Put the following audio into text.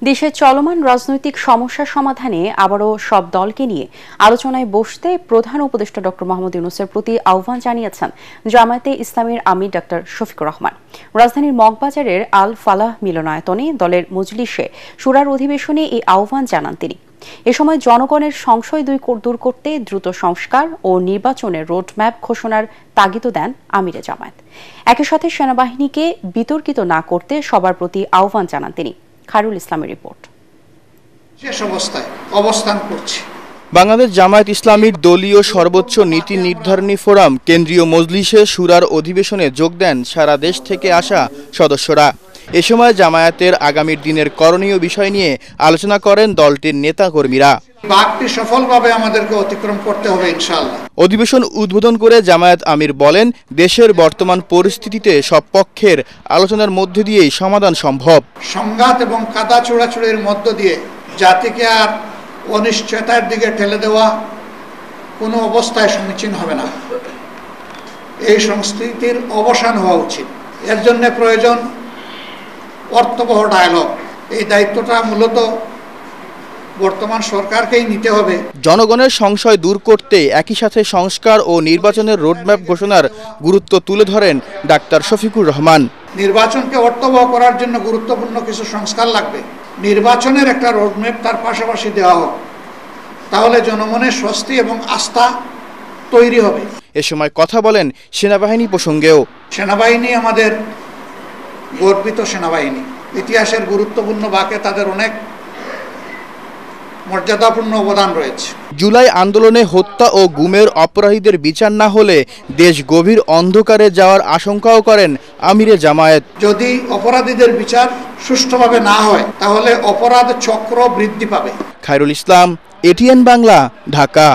দেশের চলমান রাজনৈতিক সমস্যা সমাধানে আবারও সব দলকে নিয়ে আলোচনায় বসতে প্রধান উপদেষ্টা ডক্টর মোহাম্মদ ইউনূসের প্রতি আহ্বান জানিয়েছেন জামায়াতে ইসলামীর আমির ডক্টর শফিকুর রহমান। রাজধানীর মগবাজারের আল ফালাহ মিলনায়তনে দলের মজলিসে শুরার অধিবেশনে এই আহ্বান জানান তিনি। এ সময় জনগণের সংশয় দূর করতে দ্রুত সংস্কার ও নির্বাচনের রোডম্যাপ ঘোষণার তাগিদও দেন আমিরে জামায়াত। একই সাথে সেনাবাহিনীকে বিতর্কিত না করতে সবার প্রতি আহ্বান জানান তিনি। খায়রুল ইসলামের রিপোর্ট। শেষ অবস্থায় অবস্থান করছে বাংলাদেশ জামায়াত ইসলামীর দলীয় সর্বোচ্চ নীতি নির্ধারণী ফোরাম কেন্দ্রীয় মজলিসে শুরার অধিবেশনে যোগ দেন সারা দেশ থেকে আসা সদস্যরা। এ সময় জামায়াতের আগামীর দিনের করণীয় বিষয় নিয়ে আলোচনা করেন দলটির নেতাকর্মীরা। বাকটি সফলভাবে আমাদেরকে অতিক্রম করতে হবে ইনশাআল্লাহ। অধিবেশন উদ্বোধন করে জামায়াত আমির বলেন, দেশের বর্তমান পরিস্থিতিতে সব পক্ষের আলোচনার মধ্যে দিয়েই সমাধান সম্ভব। সংঘাত এবং কাদা ছোড়াছুড়ির মধ্য দিয়ে জাতিকে আর অনিশ্চয়তার দিকে ঠেলে দেওয়া কোনো অবস্থায় সমীচীন হবে না। এই সংস্কৃতির অবসান হওয়া উচিত। এর জন্য প্রয়োজন অর্থবহ ডায়ালগ। এই দায়িত্বটা মূলত বর্তমান সরকারকেই নিতে হবে। জনগণের সংশয় দূর করতে একই সাথে সংস্কার ও নির্বাচনের রোডম্যাপ ঘোষণার গুরুত্ব তুলে ধরেন ডাক্তার শফিকুর রহমান। নির্বাচনকে অর্থবহ করার জন্য গুরুত্বপূর্ণ কিছু সংস্কার লাগবে। নির্বাচনের একটা রোডম্যাপ তার পাশাপাশি দেওয়া হোক, তাহলে জনমনের স্বস্তি এবং আস্থা তৈরি হবে। এ সময় কথা বলেন সেনাবাহিনী প্রসঙ্গেও। সেনাবাহিনী আমাদের গর্বিত সেনাবাহিনী, ইতিহাসের গুরুত্বপূর্ণ বাঁকে তাদের অনেক মর্যাদাপূর্ণ অবদান রয়েছে। জুলাই আন্দোলনে হত্যা ও গুমের অপরাধীদের বিচার না হলে দেশ গভীর অন্ধকারে যাওয়ার আশঙ্কাও করেন আমিরে জামায়াত। যদি অপরাধীদের বিচার সুষ্ঠুভাবে না হয় তাহলে অপরাধ চক্র বৃদ্ধি পাবে। খায়রুল ইসলাম, এটিএন বাংলা, ঢাকা।